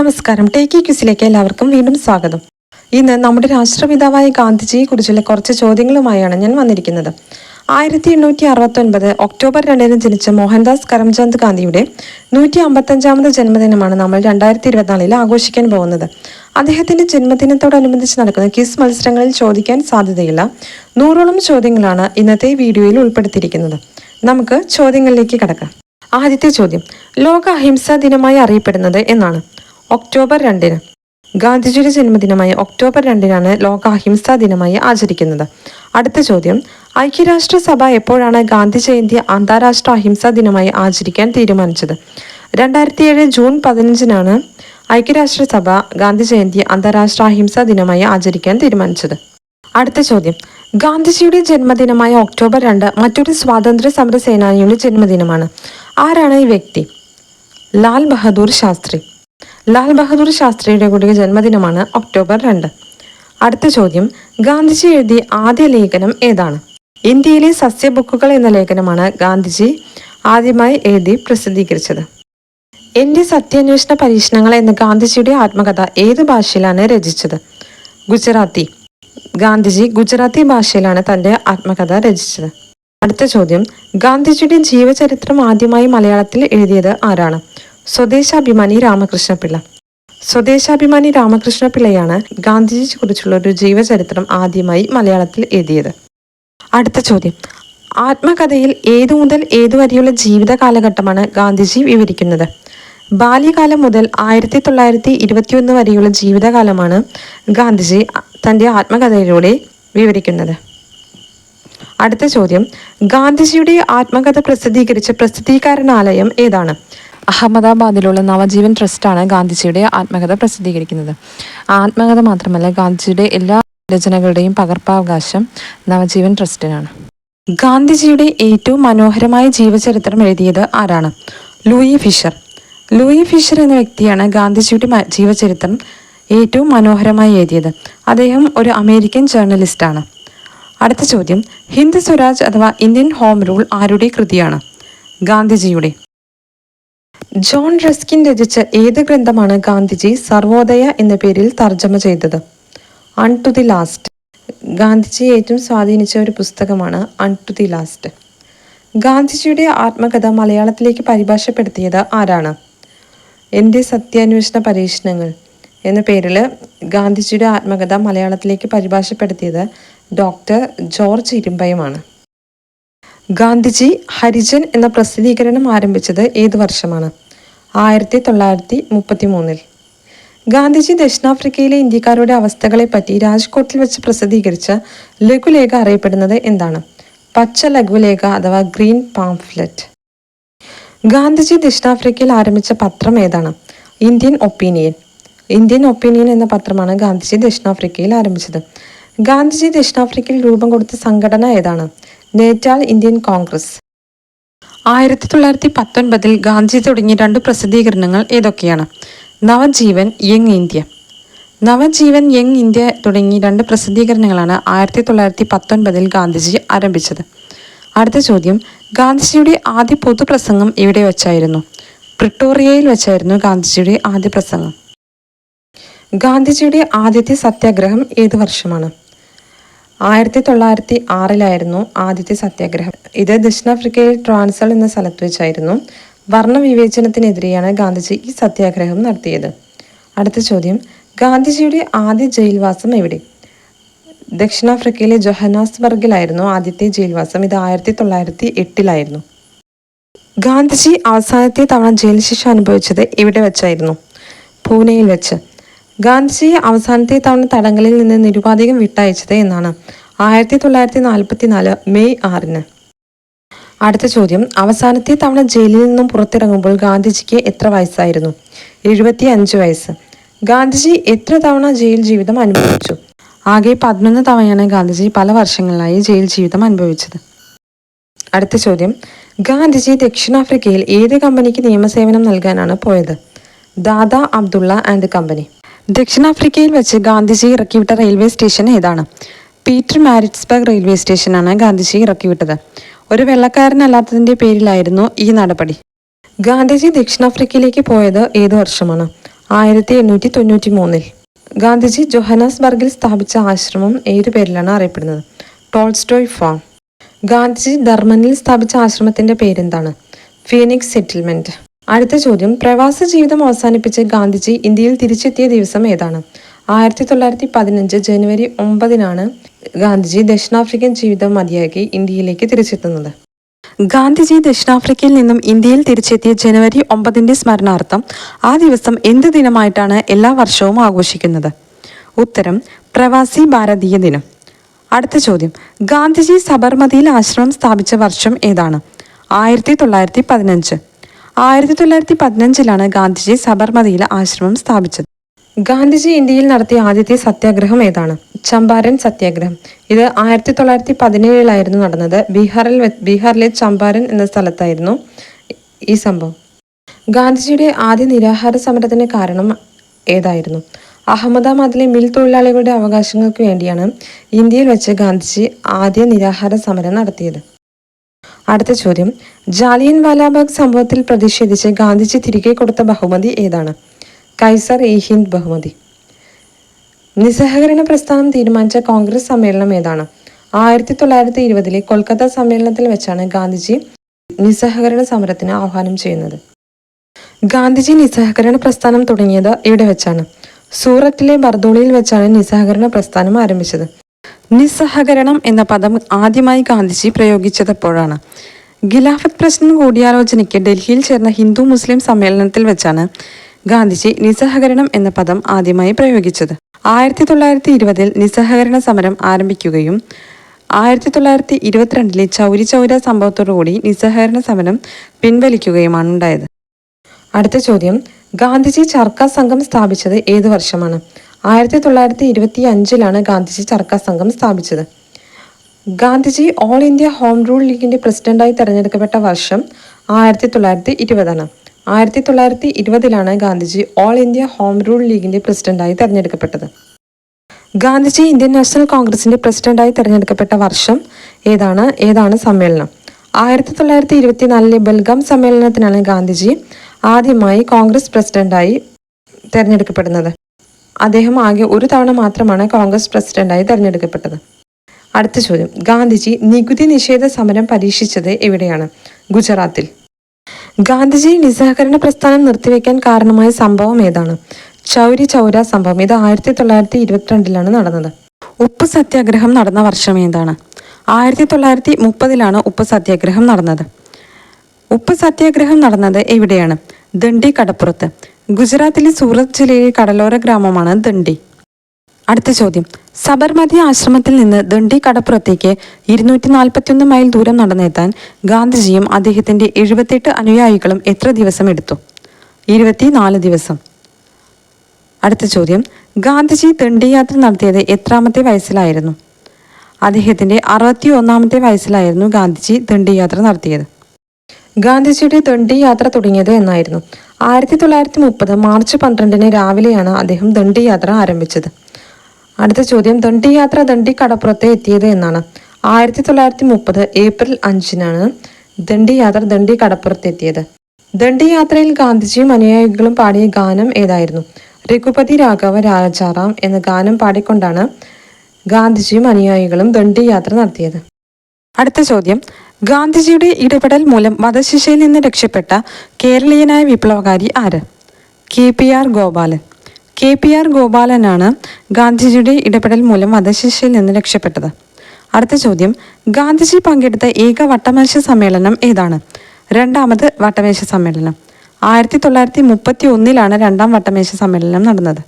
നമസ്കാരം. ടേക്കി ക്വിസിലേക്ക് എല്ലാവർക്കും വീണ്ടും സ്വാഗതം. ഇന്ന് നമ്മുടെ രാഷ്ട്രപിതാവായ ഗാന്ധിജിയെ കുറിച്ചുള്ള കുറച്ച് ചോദ്യങ്ങളുമായാണ് ഞാൻ വന്നിരിക്കുന്നത്. 1869 ഒക്ടോബർ 2 ജനിച്ച മോഹൻദാസ് കരംചന്ദ് ഗാന്ധിയുടെ 155ാമത് ജന്മദിനമാണ് നമ്മൾ 2024 ആഘോഷിക്കാൻ പോകുന്നത്. അദ്ദേഹത്തിന്റെ ജന്മദിനത്തോടനുബന്ധിച്ച് നടക്കുന്ന ക്വിസ് മത്സരങ്ങളിൽ ചോദിക്കാൻ സാധ്യതയുള്ള 100ഓളം ചോദ്യങ്ങളാണ് ഇന്നത്തെ വീഡിയോയിൽ ഉൾപ്പെടുത്തിയിരിക്കുന്നത്. നമുക്ക് ചോദ്യങ്ങളിലേക്ക് കടക്കാം. ആദ്യത്തെ ചോദ്യം, ലോക അഹിംസാ ദിനമായി അറിയപ്പെടുന്നത് എന്നാണ്? ഒക്ടോബർ 2. ഗാന്ധിജിയുടെ ജന്മദിനമായ ഒക്ടോബർ 2 ലോക അഹിംസാ ദിനമായി ആചരിക്കുന്നത്. അടുത്ത ചോദ്യം, ഐക്യരാഷ്ട്രസഭ എപ്പോഴാണ് ഗാന്ധി ജയന്തി അന്താരാഷ്ട്ര അഹിംസാ ദിനമായി ആചരിക്കാൻ തീരുമാനിച്ചത്? 2007 ജൂൺ 15 ഐക്യരാഷ്ട്രസഭ ഗാന്ധി ജയന്തി അന്താരാഷ്ട്ര അഹിംസാ ദിനമായി ആചരിക്കാൻ തീരുമാനിച്ചത്. അടുത്ത ചോദ്യം, ഗാന്ധിജിയുടെ ജന്മദിനമായ ഒക്ടോബർ 2 മറ്റൊരു സ്വാതന്ത്ര്യ സമര സേനാനിയുടെ ജന്മദിനമാണ്. ആരാണ് ഈ വ്യക്തി? ലാൽ ബഹദൂർ ശാസ്ത്രി. ലാൽ ബഹദൂർ ശാസ്ത്രിയുടെ കൂടി ജന്മദിനമാണ് ഒക്ടോബർ 2. അടുത്ത ചോദ്യം, ഗാന്ധിജി എഴുതിയ ആദ്യ ലേഖനം ഏതാണ്? ഇന്ത്യയിലെ സസ്യബുക്കുകൾ എന്ന ലേഖനമാണ് ഗാന്ധിജി ആദ്യമായി എഴുതി പ്രസിദ്ധീകരിച്ചത്. എൻ്റെ സത്യാന്വേഷണ പരീക്ഷണങ്ങൾ എന്ന ഗാന്ധിജിയുടെ ആത്മകഥ ഏത് ഭാഷയിലാണ് രചിച്ചത്? ഗുജറാത്തി. ഗാന്ധിജി ഗുജറാത്തി ഭാഷയിലാണ് തൻ്റെ ആത്മകഥ രചിച്ചത്. അടുത്ത ചോദ്യം, ഗാന്ധിജിയുടെ ജീവചരിത്രം ആദ്യമായി മലയാളത്തിൽ എഴുതിയത് ആരാണ്? സ്വദേശാഭിമാനി രാമകൃഷ്ണപിള്ള. സ്വദേശാഭിമാനി രാമകൃഷ്ണപിള്ളയാണ് ഗാന്ധിജിയെ കുറിച്ചുള്ള ഒരു ജീവചരിത്രം ആദ്യമായി മലയാളത്തിൽ എഴുതിയത്. അടുത്ത ചോദ്യം, ആത്മകഥയിൽ ഏതു മുതൽ ഏതു വരെയുള്ള ജീവിത കാലഘട്ടമാണ് ഗാന്ധിജി വിവരിക്കുന്നത്? ബാല്യകാലം മുതൽ 1921 വരെയുള്ള ജീവിതകാലമാണ് ഗാന്ധിജി തൻ്റെ ആത്മകഥയിലൂടെ വിവരിക്കുന്നത്. അടുത്ത ചോദ്യം, ഗാന്ധിജിയുടെ ആത്മകഥ പ്രസിദ്ധീകരിച്ച പ്രസിദ്ധീകരണാലയം ഏതാണ്? അഹമ്മദാബാദിലുള്ള നവജീവൻ ട്രസ്റ്റാണ് ഗാന്ധിജിയുടെ ആത്മകഥ പ്രസിദ്ധീകരിക്കുന്നത്. ആത്മകഥ മാത്രമല്ല, ഗാന്ധിജിയുടെ എല്ലാ രചനകളുടെയും പകർപ്പവകാശം നവജീവൻ ട്രസ്റ്റിനാണ്. ഗാന്ധിജിയുടെ ഏറ്റവും മനോഹരമായ ജീവചരിത്രം എഴുതിയത് ആരാണ്? Louis Fisher. ലൂയി ഫിഷർ എന്ന വ്യക്തിയാണ് ഗാന്ധിജിയുടെ ജീവചരിത്രം ഏറ്റവും മനോഹരമായി എഴുതിയത്. അദ്ദേഹം ഒരു അമേരിക്കൻ ജേർണലിസ്റ്റാണ്. അടുത്ത ചോദ്യം, ഹിന്ദ് സ്വരാജ് അഥവാ ഇന്ത്യൻ ഹോം റൂൾ ആരുടെ കൃതിയാണ്? ഗാന്ധിജിയുടെ. ജോൺ റസ്കിൻ രചിച്ച ഏത് ഗ്രന്ഥമാണ് ഗാന്ധിജി സർവോദയ എന്ന പേരിൽ തർജ്ജമ ചെയ്തത്? അൺ ടു ദി ലാസ്റ്റ്. ഗാന്ധിജിയെ ഏറ്റവും സ്വാധീനിച്ച ഒരു പുസ്തകമാണ് അൺ ടു ദി ലാസ്റ്റ്. ഗാന്ധിജിയുടെ ആത്മകഥ മലയാളത്തിലേക്ക് പരിഭാഷപ്പെടുത്തിയത് ആരാണ്? എൻ്റെ സത്യാന്വേഷണ പരീക്ഷണങ്ങൾ എന്ന പേരിൽ ഗാന്ധിജിയുടെ ആത്മകഥ മലയാളത്തിലേക്ക് പരിഭാഷപ്പെടുത്തിയത് ഡോക്ടർ ജോർജ് ഇരുമ്പയമാണ്. ഗാന്ധിജി ഹരിജൻ എന്ന പ്രസിദ്ധീകരണം ആരംഭിച്ചത് ഏത് വർഷമാണ്? 1933. ഗാന്ധിജി ദക്ഷിണാഫ്രിക്കയിലെ ഇന്ത്യക്കാരുടെ അവസ്ഥകളെപ്പറ്റി രാജ്കോട്ടിൽ വെച്ച് പ്രസിദ്ധീകരിച്ച ലഘുലേഖ അറിയപ്പെടുന്നത് എന്താണ്? പച്ച ലഘുലേഖ അഥവാ ഗ്രീൻ പാംഫ്ലെറ്റ്. ഗാന്ധിജി ദക്ഷിണാഫ്രിക്കയിൽ ആരംഭിച്ച പത്രം ഏതാണ്? Indian opinion. ഇന്ത്യൻ ഒപ്പീനിയൻ എന്ന പത്രമാണ് ഗാന്ധിജി ദക്ഷിണാഫ്രിക്കയിൽ ആരംഭിച്ചത്. ഗാന്ധിജി ദക്ഷിണാഫ്രിക്കയിൽ രൂപം കൊടുത്ത സംഘടന ഏതാണ്? Natal Indian Congress. 1919 ഗാന്ധിജി തുടങ്ങിയ 2 പ്രസിദ്ധീകരണങ്ങൾ ഏതൊക്കെയാണ്? Navajeevan, young India. Navajeevan, young India തുടങ്ങി 2 പ്രസിദ്ധീകരണങ്ങളാണ് 1919 ഗാന്ധിജി ആരംഭിച്ചത്. അടുത്ത ചോദ്യം, ഗാന്ധിജിയുടെ ആദ്യ പൊതുപ്രസംഗം എവിടെ വെച്ചായിരുന്നു? പ്രിട്ടോറിയയിൽ വെച്ചായിരുന്നു ഗാന്ധിജിയുടെ ആദ്യ പ്രസംഗം. ഗാന്ധിജിയുടെ ആദ്യത്തെ സത്യാഗ്രഹം ഏത് വർഷമാണ്? 1906 ആദ്യത്തെ സത്യാഗ്രഹം. ഇത് ദക്ഷിണാഫ്രിക്കയിൽ ട്രാൻസൽ എന്ന സ്ഥലത്ത് വെച്ചായിരുന്നു. വർണ്ണവിവേചനത്തിനെതിരെയാണ് ഗാന്ധിജി ഈ സത്യാഗ്രഹം നടത്തിയത്. അടുത്ത ചോദ്യം, ഗാന്ധിജിയുടെ ആദ്യ ജയിൽവാസം എവിടെ? ദക്ഷിണാഫ്രിക്കയിലെ ജോഹന്നാസ്ബർഗിലായിരുന്നു ആദ്യത്തെ ജയിൽവാസം. ഇത് 1908 ഗാന്ധിജി അവസാനത്തെ തവണ ജയിൽ ശിക്ഷ അനുഭവിച്ചത് എവിടെ വെച്ചായിരുന്നു? പൂനെയിൽ വെച്ച്. ഗാന്ധിജി അവസാനത്തെ തവണ തടങ്കലിൽ നിന്ന് നിരുപാധികം വിട്ടയച്ചത് എന്നാണ്? 1944 മെയ് 6. അടുത്ത ചോദ്യം, അവസാനത്തെ തവണ ജയിലിൽ നിന്നും പുറത്തിറങ്ങുമ്പോൾ ഗാന്ധിജിക്ക് എത്ര വയസ്സായിരുന്നു? 75 വയസ്സ്. ഗാന്ധിജി എത്ര തവണ ജയിൽ ജീവിതം അനുഭവിച്ചു? ആകെ 11 തവണയാണ് ഗാന്ധിജി പല വർഷങ്ങളിലായി ജയിൽ ജീവിതം അനുഭവിച്ചത്. അടുത്ത ചോദ്യം, ഗാന്ധിജി ദക്ഷിണാഫ്രിക്കയിൽ ഏത് കമ്പനിക്ക് നിയമസേവനം നൽകാനാണ് പോയത്? Dada Abdulla and company. ദക്ഷിണാഫ്രിക്കയിൽ വെച്ച് ഗാന്ധിജി ഇറക്കിവിട്ട റെയിൽവേ സ്റ്റേഷൻ ഏതാണ്? പീറ്റർ മാരിറ്റ്സ്ബർഗ് റെയിൽവേ സ്റ്റേഷനാണ് ഗാന്ധിജി ഇറക്കിവിട്ടത്. ഒരു വെള്ളക്കാരനല്ലാത്തതിൻ്റെ പേരിലായിരുന്നു ഈ നടപടി. ഗാന്ധിജി ദക്ഷിണാഫ്രിക്കയിലേക്ക് പോയത് ഏതു വർഷമാണ്? 1893. ഗാന്ധിജി ജോഹന്നാസ്ബർഗിൽ സ്ഥാപിച്ച ആശ്രമം ഏതു പേരിലാണ് അറിയപ്പെടുന്നത്? Tolstoy farm. ഗാന്ധിജി ധർമ്മനിൽ സ്ഥാപിച്ച ആശ്രമത്തിന്റെ പേരെന്താണ്? Phoenix settlement. അടുത്ത ചോദ്യം, പ്രവാസ ജീവിതം അവസാനിപ്പിച്ച് ഗാന്ധിജി ഇന്ത്യയിൽ തിരിച്ചെത്തിയ ദിവസം ഏതാണ്? 1915 ജനുവരി 9 ഗാന്ധിജി ദക്ഷിണാഫ്രിക്കൻ ജീവിതം മതിയാക്കി ഇന്ത്യയിലേക്ക് തിരിച്ചെത്തുന്നത്. ഗാന്ധിജി ദക്ഷിണാഫ്രിക്കയിൽ നിന്നും ഇന്ത്യയിൽ തിരിച്ചെത്തിയ ജനുവരി 9 സ്മരണാർത്ഥം ആ ദിവസം എന്ത് ദിനമായിട്ടാണ് എല്ലാ വർഷവും ആഘോഷിക്കുന്നത്? ഉത്തരം, പ്രവാസി ഭാരതീയ ദിനം. അടുത്ത ചോദ്യം, ഗാന്ധിജി സബർമതിയിൽ ആശ്രമം സ്ഥാപിച്ച വർഷം ഏതാണ്? 1915. 1915 ഗാന്ധിജി സബർമതിയിൽ ആശ്രമം സ്ഥാപിച്ചത്. ഗാന്ധിജി ഇന്ത്യയിൽ നടത്തിയ ആദ്യത്തെ സത്യാഗ്രഹം ഏതാണ്? ചമ്പാരൻ സത്യാഗ്രഹം. ഇത് 1917 നടന്നത്. ബീഹാറിലെ ചമ്പാരൻ എന്ന സ്ഥലത്തായിരുന്നു ഈ സംഭവം. ഗാന്ധിജിയുടെ ആദ്യ നിരാഹാര സമരത്തിന് കാരണം ഏതായിരുന്നു? അഹമ്മദാബാദിലെ മിൽ തൊഴിലാളികളുടെ അവകാശങ്ങൾക്ക് വേണ്ടിയാണ് ഇന്ത്യയിൽ വെച്ച് ഗാന്ധിജി ആദ്യ നിരാഹാര സമരം നടത്തിയത്. അടുത്ത ചോദ്യം, ജാലിയൻ വാലാബാഗ് സംഭവത്തിൽ പ്രതിഷേധിച്ച് ഗാന്ധിജി തിരികെ കൊടുത്ത ബഹുമതി ഏതാണ്? കൈസർ ഇ ഹിന്ദ് ബഹുമതി. നിസ്സഹകരണ പ്രസ്ഥാനം തീരുമാനിച്ച കോൺഗ്രസ് സമ്മേളനം ഏതാണ്? 1920 കൊൽക്കത്ത സമ്മേളനത്തിൽ വെച്ചാണ് ഗാന്ധിജി നിസ്സഹകരണ സമരത്തിന് ആഹ്വാനം ചെയ്യുന്നത്. ഗാന്ധിജി നിസ്സഹകരണ പ്രസ്ഥാനം തുടങ്ങിയത് എവിടെ വെച്ചാണ്? സൂറത്തിലെ ബർദോളിയിൽ വെച്ചാണ് നിസ്സഹകരണ പ്രസ്ഥാനം ആരംഭിച്ചത്. നിസ്സഹകരണം എന്ന പദം ആദ്യമായി ഗാന്ധിജി പ്രയോഗിച്ചതെപ്പോഴാണ്? ഖിലാഫത്ത് പ്രശ്നം കൂടിയാലോചനയ്ക്ക് ഡൽഹിയിൽ ചേർന്ന ഹിന്ദു മുസ്ലിം സമ്മേളനത്തിൽ വെച്ചാണ് ഗാന്ധിജി നിസ്സഹകരണം എന്ന പദം ആദ്യമായി പ്രയോഗിച്ചത്. 1920 നിസ്സഹകരണ സമരം ആരംഭിക്കുകയും 1922 ചൗരി ചൗര സംഭവത്തോടുകൂടി നിസ്സഹകരണ സമരം പിൻവലിക്കുകയുമാണ് ഉണ്ടായത്. അടുത്ത ചോദ്യം, ഗാന്ധിജി ചർക്ക സംഘം സ്ഥാപിച്ചത് ഏതു വർഷമാണ്? 1925 ഗാന്ധിജി ചർക്ക സംഘം സ്ഥാപിച്ചത്. Gandhiji all India home rule ലീഗിന്റെ പ്രസിഡന്റായി തെരഞ്ഞെടുക്കപ്പെട്ട വർഷം 1920. 1920 Gandhiji all India home rule ലീഗിന്റെ പ്രസിഡന്റായി തെരഞ്ഞെടുക്കപ്പെട്ടത്. ഗാന്ധിജി ഇന്ത്യൻ നാഷണൽ കോൺഗ്രസിന്റെ പ്രസിഡന്റായി തെരഞ്ഞെടുക്കപ്പെട്ട വർഷം ഏതാണ് സമ്മേളനം? 1924 ബൽഗാം സമ്മേളനത്തിനാണ് ഗാന്ധിജി ആദ്യമായി കോൺഗ്രസ് പ്രസിഡന്റായി തെരഞ്ഞെടുക്കപ്പെടുന്നത്. അദ്ദേഹം ആകെ ഒരു തവണ മാത്രമാണ് കോൺഗ്രസ് പ്രസിഡന്റായി തെരഞ്ഞെടുക്കപ്പെട്ടത്. അടുത്ത ചോദ്യം, ഗാന്ധിജി നികുതി നിഷേധ സമരം പരീക്ഷിച്ചത് എവിടെയാണ്? ഗുജറാത്തിൽ. ഗാന്ധിജി നിസ്സഹകരണ പ്രസ്ഥാനം നിർത്തിവെക്കാൻ കാരണമായ സംഭവം ഏതാണ്? ചൗരി ചൗര സംഭവം. ഇത് 1922 നടന്നത്. ഉപ്പ് സത്യാഗ്രഹം നടന്ന വർഷം ഏതാണ്? 1930 ഉപ്പ് സത്യാഗ്രഹം നടന്നത്. ഉപ്പ് സത്യാഗ്രഹം നടന്നത് എവിടെയാണ്? ദണ്ഡി കടപ്പുറത്ത്. ഗുജറാത്തിലെ സൂറത്ത് ജില്ലയിലെ കടലോര ഗ്രാമമാണ് ദണ്ഡി. അടുത്ത ചോദ്യം, സബർമതി ആശ്രമത്തിൽ നിന്ന് ദണ്ഡി കടപ്പുറത്തേക്ക് 241 മൈൽ ദൂരം നടന്നെത്താൻ ഗാന്ധിജിയും അദ്ദേഹത്തിന്റെ 78 അനുയായികളും എത്ര ദിവസം എടുത്തു? 24 ദിവസം. അടുത്ത ചോദ്യം, ഗാന്ധിജി ദണ്ഡി യാത്ര നടത്തിയത് എത്രാമത്തെ വയസ്സിലായിരുന്നു? അദ്ദേഹത്തിന്റെ 61ാമത്തെ വയസ്സിലായിരുന്നു ഗാന്ധിജി ദണ്ഡി യാത്ര നടത്തിയത്. ഗാന്ധിജിയുടെ ദണ്ഡി യാത്ര തുടങ്ങിയത് എന്നായിരുന്നു? 1930 മാർച്ച് 12 രാവിലെയാണ് അദ്ദേഹം ദണ്ഡി യാത്ര ആരംഭിച്ചത്. അടുത്ത ചോദ്യം, ദണ്ഡി യാത്ര ദണ്ഡി കടപ്പുറത്തെ എത്തിയത് എന്നാണ്? 1930 ഏപ്രിൽ 5 ദണ്ഡി യാത്ര ദണ്ഡി കടപ്പുറത്തെത്തിയത്. ദണ്ഡി യാത്രയിൽ ഗാന്ധിജിയും അനുയായികളും പാടിയ ഗാനം ഏതായിരുന്നു? രഘുപതി രാഘവ രാജാറാം എന്ന ഗാനം പാടിക്കൊണ്ടാണ് ഗാന്ധിജിയും അനുയായികളും ദണ്ഡി യാത്ര നടത്തിയത്. അടുത്ത ചോദ്യം, ഗാന്ധിജിയുടെ ഇടപെടൽ മൂലം വധശിക്ഷയിൽ നിന്ന് രക്ഷപ്പെട്ട കേരളീയനായ വിപ്ലവകാരി ആര്? KPR ഗോപാലൻ. KPR ഗോപാലനാണ് ഗാന്ധിജിയുടെ ഇടപെടൽ മൂലം വധശിക്ഷയിൽ നിന്ന് രക്ഷപ്പെട്ടത്. അടുത്ത ചോദ്യം, ഗാന്ധിജി പങ്കെടുത്ത ഏക വട്ടമേശ സമ്മേളനം ഏതാണ്? രണ്ടാമത് വട്ടമേശ സമ്മേളനം. 1931 രണ്ടാം വട്ടമേശ സമ്മേളനം നടന്നത്.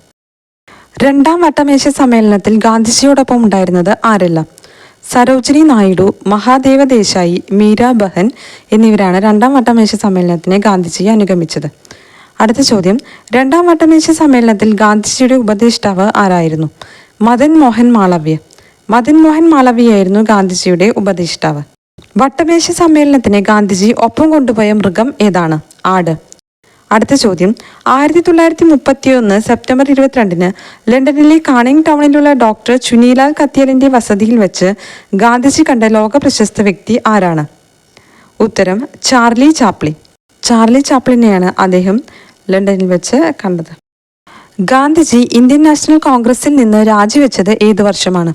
രണ്ടാം വട്ടമേശ സമ്മേളനത്തിൽ ഗാന്ധിജിയോടൊപ്പം ഉണ്ടായിരുന്നത് ആരെല്ലാം? സരോജിനി നായിഡു, മഹാദേവ ദേശായി, മീര ബഹൻ എന്നിവരാണ് രണ്ടാം വട്ടമേശ സമ്മേളനത്തിന് ഗാന്ധിജിയെ അനുഗമിച്ചത്. അടുത്ത ചോദ്യം, രണ്ടാം വട്ടമേശ സമ്മേളനത്തിൽ ഗാന്ധിജിയുടെ ഉപദേഷ്ടാവ് ആരായിരുന്നു? മദൻ മോഹൻ മാളവ്യ. മദൻ മോഹൻ മാളവ്യയായിരുന്നു ഗാന്ധിജിയുടെ ഉപദേഷ്ടാവ്. വട്ടമേശ സമ്മേളനത്തിന് ഗാന്ധിജി ഒപ്പം കൊണ്ടുപോയ മൃഗം ഏതാണ്? ആട്. അടുത്ത ചോദ്യം, 1931 സെപ്റ്റംബർ 22 ലണ്ടനിലെ കാണിംഗ് ടൗണിലുള്ള ഡോക്ടർ ചുനിലാൽ കത്തിയലിന്റെ വസതിയിൽ വെച്ച് ഗാന്ധിജി കണ്ട ലോക പ്രശസ്ത വ്യക്തി ആരാണ്? ഉത്തരം, ചാർലി ചാപ്ലിൻ. ചാർലി ചാപ്ലിനെയാണ് അദ്ദേഹം ലണ്ടനിൽ വെച്ച് കണ്ടത്. ഗാന്ധിജി ഇന്ത്യൻ നാഷണൽ കോൺഗ്രസിൽ നിന്ന് രാജിവെച്ചത് ഏത് വർഷമാണ്?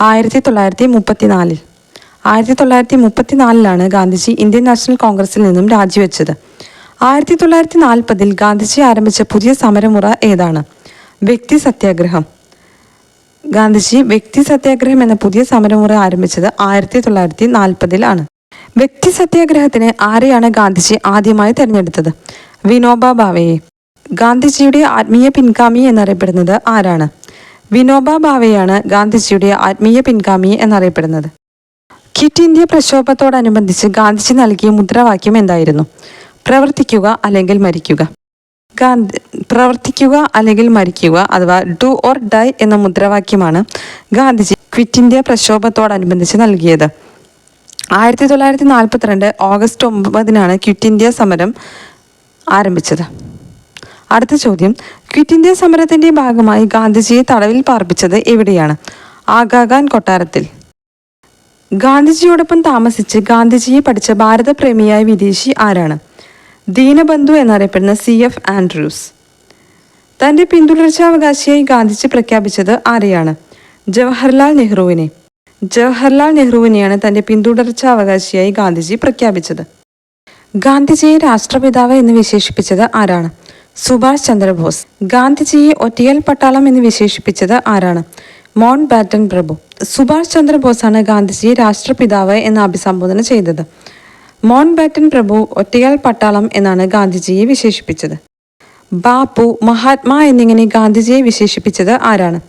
1934. 1934 ഗാന്ധിജി ഇന്ത്യൻ നാഷണൽ കോൺഗ്രസിൽ നിന്നും രാജിവെച്ചത്. 1940 ഗാന്ധിജി ആരംഭിച്ച പുതിയ സമരമുറ ഏതാണ്? വ്യക്തി സത്യാഗ്രഹം. ഗാന്ധിജി വ്യക്തി സത്യാഗ്രഹം എന്ന പുതിയ സമരമുറ ആരംഭിച്ചത് 1940 വ്യക്തി സത്യാഗ്രഹത്തിന് ആരെയാണ് ഗാന്ധിജി ആദ്യമായി തിരഞ്ഞെടുത്തത്? വിനോബ ഭാവെയെ. ഗാന്ധിജിയുടെ ആത്മീയ പിൻഗാമി എന്നറിയപ്പെടുന്നത് ആരാണ്? വിനോബ ഭാവെയാണ് ഗാന്ധിജിയുടെ ആത്മീയ പിൻഗാമി എന്നറിയപ്പെടുന്നത്. ക്വിറ്റ് ഇന്ത്യ പ്രക്ഷോഭത്തോടനുബന്ധിച്ച് ഗാന്ധിജി നൽകിയ മുദ്രാവാക്യം എന്തായിരുന്നു? പ്രവർത്തിക്കുക അല്ലെങ്കിൽ മരിക്കുക. പ്രവർത്തിക്കുക അല്ലെങ്കിൽ മരിക്കുക അഥവാ ഡു ഓർ ഡൈ എന്ന മുദ്രാവാക്യമാണ് ഗാന്ധിജി ക്വിറ്റ് ഇന്ത്യ പ്രക്ഷോഭത്തോടനുബന്ധിച്ച് നൽകിയത്. 1942 ഓഗസ്റ്റ് 9 ക്വിറ്റ് ഇന്ത്യ സമരം ആരംഭിച്ചത്. അടുത്ത ചോദ്യം, ക്വിറ്റ് ഇന്ത്യ സമരത്തിന്റെ ഭാഗമായി ഗാന്ധിജിയെ തടവിൽ പാർപ്പിച്ചത് എവിടെയാണ്? ആഗാഖാൻ കൊട്ടാരത്തിൽ. ഗാന്ധിജിയോടൊപ്പം താമസിച്ച് ഗാന്ധിജിയെ പഠിച്ച ഭാരതപ്രേമിയായ വിദേശി ആരാണ്? ദീനബന്ധു എന്നറിയപ്പെടുന്ന CF ആൻഡ്രൂസ്. തന്റെ പിന്തുടർച്ചാവകാശിയായി ഗാന്ധിജി പ്രഖ്യാപിച്ചത് ആരെയാണ്? ജവഹർലാൽ നെഹ്റുവിനെ. ജവഹർലാൽ നെഹ്റുവിനെയാണ് തന്റെ പിന്തുടർച്ചാവകാശിയായി ഗാന്ധിജി പ്രഖ്യാപിച്ചത്. ഗാന്ധിജിയെ രാഷ്ട്രപിതാവ് എന്ന് വിശേഷിപ്പിച്ചത് ആരാണ്? സുഭാഷ് ചന്ദ്രബോസ്. ഗാന്ധിജിയെ ഒറ്റയാൽ പട്ടാളം എന്ന് വിശേഷിപ്പിച്ചത് ആരാണ്? മൗണ്ട് ബാറ്റൻ പ്രഭു. സുഭാഷ് ചന്ദ്രബോസാണ് ഗാന്ധിജിയെ രാഷ്ട്രപിതാവ് എന്ന് അഭിസംബോധന ചെയ്തത്. മൗണ്ട് ബാറ്റൻ പ്രഭു ഒറ്റയാൽ പട്ടാളം എന്നാണ് ഗാന്ധിജിയെ വിശേഷിപ്പിച്ചത്. ബാപ്പു, മഹാത്മാ എന്നിങ്ങനെ ഗാന്ധിജിയെ വിശേഷിപ്പിച്ചത് ആരാണ്?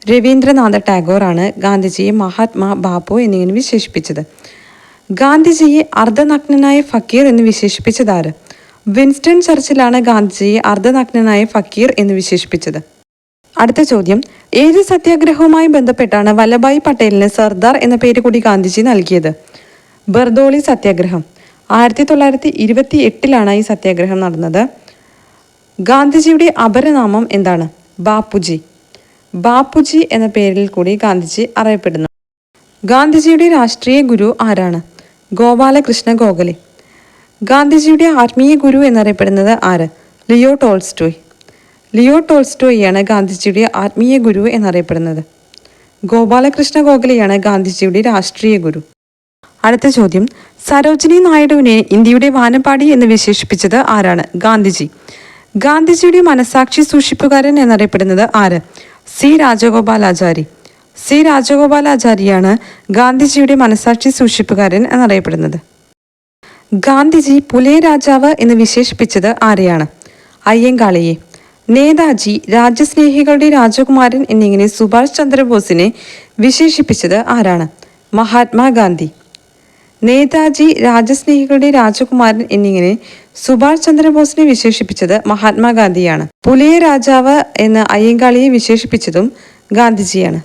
രവീന്ദ്രനാഥ ടാഗോർ ആണ് ഗാന്ധിജിയെ മഹാത്മാ, ബാപ്പു എന്നിങ്ങനെ വിശേഷിപ്പിച്ചത്. ഗാന്ധിജിയെ അർദ്ധനഗ്നനായ ഫക്കീർ എന്ന് വിശേഷിപ്പിച്ചതാര്? വിൻസ്റ്റൺ ചർച്ചിലാണ് ഗാന്ധിജിയെ അർദ്ധനഗ്നനായ ഫക്കീർ എന്ന് വിശേഷിപ്പിച്ചത്. അടുത്ത ചോദ്യം, ഏത് സത്യാഗ്രഹവുമായി ബന്ധപ്പെട്ടാണ് വല്ലഭായ് പട്ടേലിന് സർദാർ എന്ന പേര് കൂടി ഗാന്ധിജി നൽകിയത്? ബർദോളി സത്യാഗ്രഹം. 1928 ഈ സത്യാഗ്രഹം നടന്നത്. ഗാന്ധിജിയുടെ അപരനാമം എന്താണ്? ബാപ്പുജി. ബാപ്പുജി എന്ന പേരിൽ കൂടി ഗാന്ധിജി അറിയപ്പെടുന്നു. ഗാന്ധിജിയുടെ രാഷ്ട്രീയ ഗുരു ആരാണ്? ഗോപാലകൃഷ്ണ ഗോഖലെ. ഗാന്ധിജിയുടെ ആത്മീയ ഗുരു എന്നറിയപ്പെടുന്നത് ആര്? Leo Tolstoy. ലിയോ ടോൾസ്റ്റോയിയാണ് ഗാന്ധിജിയുടെ ആത്മീയ ഗുരു എന്നറിയപ്പെടുന്നത്. ഗോപാലകൃഷ്ണ ഗോഖലെയാണ് ഗാന്ധിജിയുടെ രാഷ്ട്രീയ ഗുരു. അടുത്ത ചോദ്യം, സരോജിനി നായിഡുവിനെ ഇന്ത്യയുടെ വാനമ്പാടി എന്ന് വിശേഷിപ്പിച്ചത് ആരാണ്? ഗാന്ധിജി. ഗാന്ധിജിയുടെ മനസാക്ഷി സൂക്ഷിപ്പുകാരൻ എന്നറിയപ്പെടുന്നത് ആര്? സി രാജഗോപാലാചാരി. സി രാജഗോപാലാചാരിയാണ് ഗാന്ധിജിയുടെ മനസാക്ഷി സൂക്ഷിപ്പുകാരൻ എന്നറിയപ്പെടുന്നത്. ഗാന്ധിജി പുലേ രാജാവ് എന്ന് വിശേഷിപ്പിച്ചത് ആരെയാണ്? അയ്യങ്കാളിയെ. നേതാജി രാജ്യസ്നേഹികളുടെ രാജകുമാരൻ എന്നിങ്ങനെ സുഭാഷ് ചന്ദ്രബോസിനെ വിശേഷിപ്പിച്ചത് ആരാണ്? മഹാത്മാഗാന്ധി. നേതാജി രാജ്യസ്നേഹികളുടെ രാജകുമാരൻ എന്നിങ്ങനെ സുഭാഷ് ചന്ദ്രബോസിനെ വിശേഷിപ്പിച്ചത് മഹാത്മാഗാന്ധിയാണ്. പുലയ രാജാവ് എന്ന് അയ്യങ്കാളിയെ വിശേഷിപ്പിച്ചതും ഗാന്ധിജിയാണ്.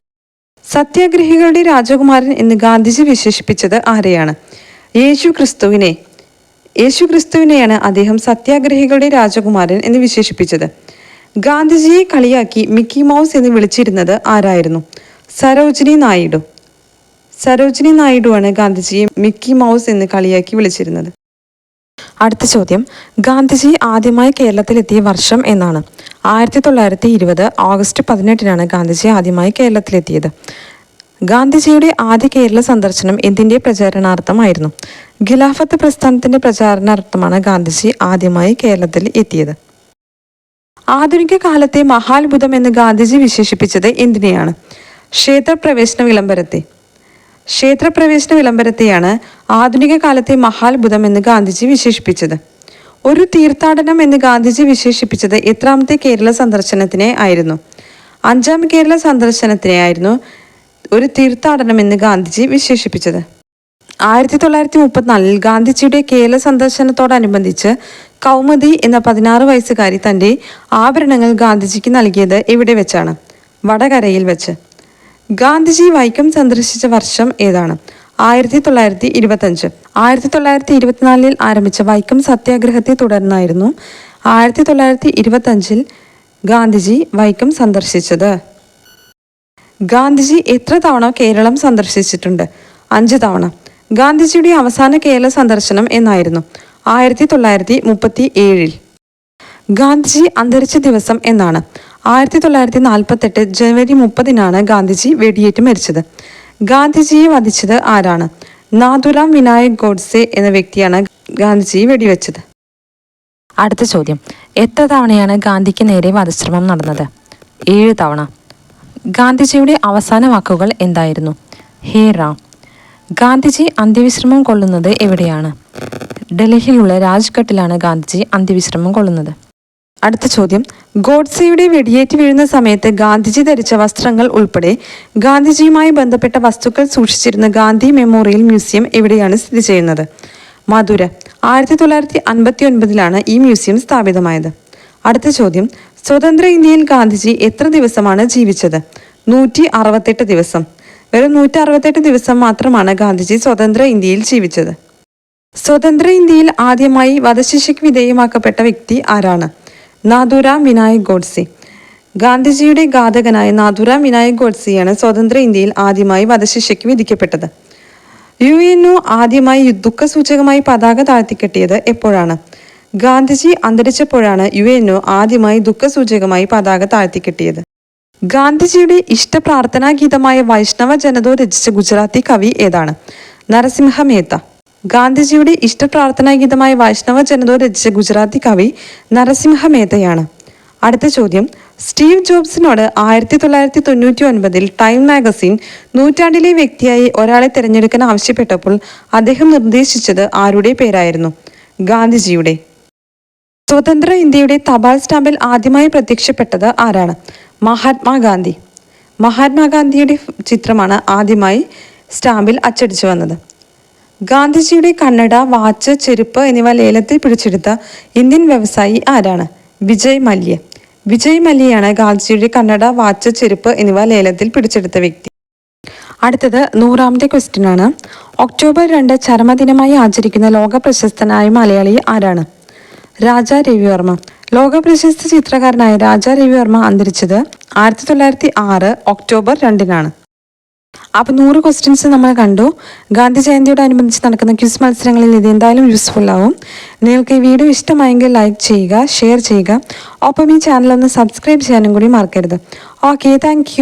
സത്യാഗ്രഹികളുടെ രാജകുമാരൻ എന്ന് ഗാന്ധിജി വിശേഷിപ്പിച്ചത് ആരെയാണ്? യേശുക്രിസ്തുവിനെയാണ് അദ്ദേഹം സത്യാഗ്രഹികളുടെ രാജകുമാരൻ എന്ന് വിശേഷിപ്പിച്ചത്. ഗാന്ധിജിയെ കളിയാക്കി മിക്കി മൗസ് എന്ന് വിളിച്ചിരുന്നത് ആരായിരുന്നു? സരോജിനി നായിഡു. സരോജിനി നായിഡുവാണ് ഗാന്ധിജിയെ മിക്കി മൗസ് എന്ന് കളിയാക്കി വിളിച്ചിരുന്നത്. അടുത്ത ചോദ്യം, ഗാന്ധിജി ആദ്യമായി കേരളത്തിലെത്തിയ വർഷം എന്നാണ്? 1920 ഓഗസ്റ്റ് 18 ഗാന്ധിജി ആദ്യമായി കേരളത്തിലെത്തിയത്. ഗാന്ധിജിയുടെ ആദ്യ കേരള സന്ദർശനം എന്തിൻ്റെ പ്രചാരണാർത്ഥമായിരുന്നു? ഖിലാഫത്ത് പ്രസ്ഥാനത്തിന്റെ പ്രചാരണാർത്ഥമാണ് ഗാന്ധിജി ആദ്യമായി കേരളത്തിൽ എത്തിയത്. ആധുനിക കാലത്തെ മഹാത്ഭുതം എന്ന് ഗാന്ധിജി വിശേഷിപ്പിച്ചത് എന്തിനെയാണ്? ക്ഷേത്രപ്രവേശന വിളംബരത്തെ. ക്ഷേത്രപ്രവേശന വിളംബരത്തെയാണ് ആധുനിക കാലത്തെ മഹാത്ഭുതം എന്ന് ഗാന്ധിജി വിശേഷിപ്പിച്ചത്. ഒരു തീർത്ഥാടനം എന്ന് ഗാന്ധിജി വിശേഷിപ്പിച്ചത് എത്രാമത്തെ കേരള സന്ദർശനത്തിനെ ആയിരുന്നു? 5ാം കേരള സന്ദർശനത്തിനെ ആയിരുന്നു ഒരു തീർത്ഥാടനം എന്ന് ഗാന്ധിജി വിശേഷിപ്പിച്ചത്. 1934 ഗാന്ധിജിയുടെ കേരള സന്ദർശനത്തോടനുബന്ധിച്ച് കൗമുദി എന്ന 16 വയസ്സുകാരി തൻ്റെ ആഭരണങ്ങൾ ഗാന്ധിജിക്ക് നൽകിയത് എവിടെ വെച്ചാണ്? വടകരയിൽ വെച്ച്. ഗാന്ധിജി വൈക്കം സന്ദർശിച്ച വർഷം ഏതാണ്? 1925. 1924 ആരംഭിച്ച വൈക്കം സത്യാഗ്രഹത്തെ തുടർന്നായിരുന്നു 1925 ഗാന്ധിജി വൈക്കം സന്ദർശിച്ചത്. ഗാന്ധിജി എത്ര തവണ കേരളം സന്ദർശിച്ചിട്ടുണ്ട്? 5 തവണ. ഗാന്ധിജിയുടെ അവസാന കേരള സന്ദർശനം എന്നായിരുന്നു? 1937. ഗാന്ധിജി അന്തരിച്ച ദിവസം എന്നാണ്? 1948 ജനുവരി 30-നാണ് ഗാന്ധിജി വെടിയേറ്റ് മരിച്ചത്. ഗാന്ധിജിയെ വധിച്ചത് ആരാണ്? നാഥുറാം വിനായക് ഗോഡ്സെ എന്ന വ്യക്തിയാണ് ഗാന്ധിജിയെ വെടിവെച്ചത്. അടുത്ത ചോദ്യം, എത്ര തവണയാണ് ഗാന്ധിക്ക് നേരെ വധശ്രമം നടന്നത്? 7 തവണ. ഗാന്ധിജിയുടെ അവസാന വാക്കുകൾ എന്തായിരുന്നു? ഹേ റാം. ഗാന്ധിജി അന്ത്യവിശ്രമം കൊള്ളുന്നത് എവിടെയാണ്? ഡൽഹിയിലുള്ള രാജ്ഘട്ടിലാണ് ഗാന്ധിജി അന്ത്യവിശ്രമം കൊള്ളുന്നത്. അടുത്ത ചോദ്യം, ഗോഡ്സെയുടെ വെടിയേറ്റ് വീഴുന്ന സമയത്ത് ഗാന്ധിജി ധരിച്ച വസ്ത്രങ്ങൾ ഉൾപ്പെടെ ഗാന്ധിജിയുമായി ബന്ധപ്പെട്ട വസ്തുക്കൾ സൂക്ഷിച്ചിരുന്ന ഗാന്ധി മെമ്മോറിയൽ മ്യൂസിയം എവിടെയാണ് സ്ഥിതി ചെയ്യുന്നത്? മധുര. 1959-ലാണ് ഈ മ്യൂസിയം സ്ഥാപിതമായത്. അടുത്ത ചോദ്യം, സ്വതന്ത്ര ഇന്ത്യയിൽ ഗാന്ധിജി എത്ര ദിവസമാണ് ജീവിച്ചത്? 168 ദിവസം. വെറും 168 ദിവസം മാത്രമാണ് ഗാന്ധിജി സ്വതന്ത്ര ഇന്ത്യയിൽ ജീവിച്ചത്. സ്വതന്ത്ര ഇന്ത്യയിൽ ആദ്യമായി വധശിക്ഷയ്ക്ക് വിധേയമാക്കപ്പെട്ട വ്യക്തി ആരാണ്? നാഥുറാം വിനായക് ഗോഡ്സെ. ഗാന്ധിജിയുടെ ഘാതകനായ നാഥുറാം വിനായക് ഗോഡ്സെയാണ് സ്വതന്ത്ര ഇന്ത്യയിൽ ആദ്യമായി വധശിക്ഷയ്ക്ക് വിധിക്കപ്പെട്ടത്. UNO ആദ്യമായി ദുഃഖസൂചകമായി പതാക താഴ്ത്തിക്കെട്ടിയത് എപ്പോഴാണ്? ഗാന്ധിജി അന്തരിച്ചപ്പോഴാണ് UNO ആദ്യമായി ദുഃഖസൂചകമായി പതാക താഴ്ത്തിക്കെട്ടിയത്. ഗാന്ധിജിയുടെ ഇഷ്ട പ്രാർത്ഥനാ ഗീതമായ വൈഷ്ണവ ജനതോ രചിച്ച ഗുജറാത്തി കവി ഏതാണ്? നരസിംഹ മേത്ത. ഗാന്ധിജിയുടെ ഇഷ്ട പ്രാർത്ഥനാ ഗീതമായ വൈഷ്ണവ ജനതോ രചിച്ച ഗുജറാത്തി കവി നരസിംഹ മേത്തയാണ്. അടുത്ത ചോദ്യം, സ്റ്റീവ് ജോബ്സിനോട് 1999-ൽ ടൈം മാഗസിൻ നൂറ്റാണ്ടിലെ വ്യക്തിയായി ഒരാളെ തിരഞ്ഞെടുക്കാൻ ആവശ്യപ്പെട്ടപ്പോൾ അദ്ദേഹം നിർദ്ദേശിച്ചത് ആരുടെ പേരായിരുന്നു? ഗാന്ധിജിയുടെ. സ്വതന്ത്ര ഇന്ത്യയുടെ തപാൽ സ്റ്റാമ്പിൽ ആദ്യമായി പ്രത്യക്ഷപ്പെട്ടത് ആരാണ്? മഹാത്മാഗാന്ധി. മഹാത്മാഗാന്ധിയുടെ ചിത്രമാണ് ആദ്യമായി സ്റ്റാമ്പിൽ അച്ചടിച്ചു വന്നത്. ഗാന്ധിജിയുടെ കണ്ണട, വാച്ച്, ചെരുപ്പ് എന്നിവ ലേലത്തിൽ പിടിച്ചെടുത്ത ഇന്ത്യൻ വ്യവസായി ആരാണ്? വിജയ് മല്യ. വിജയ് മല്യയാണ് ഗാന്ധിജിയുടെ കണ്ണട, വാച്ച്, ചെരുപ്പ് എന്നിവ ലേലത്തിൽ പിടിച്ചെടുത്ത വ്യക്തി. അടുത്തത് 100ാമത്തെ ക്വസ്റ്റ്യൻ ആണ്. ഒക്ടോബർ 2 ചരമദിനമായി ആചരിക്കുന്ന ലോക പ്രശസ്തനായ മലയാളി ആരാണ്? രാജാ രവിവർമ്മ. ലോക പ്രശസ്ത ചിത്രകാരനായ രാജാ രവിവർമ്മ അന്തരിച്ചത് 1906 ഒക്ടോബർ 2-നാണ്. അപ്പോൾ 100 ക്വസ്റ്റ്യൻസ് നമ്മൾ കണ്ടു. ഗാന്ധി ജയന്തിയോടനുബന്ധിച്ച് നടക്കുന്ന ക്വിസ് മത്സരങ്ങളിൽ ഇത് എന്തായാലും യൂസ്ഫുൾ ആവും. നിങ്ങൾക്ക് ഈ വീഡിയോ ഇഷ്ടമായെങ്കിൽ ലൈക്ക് ചെയ്യുക, ഷെയർ ചെയ്യുക, ഒപ്പം ഈ ചാനൽ ഒന്ന് സബ്സ്ക്രൈബ് ചെയ്യാനും കൂടി മറക്കരുത്. Okay, thank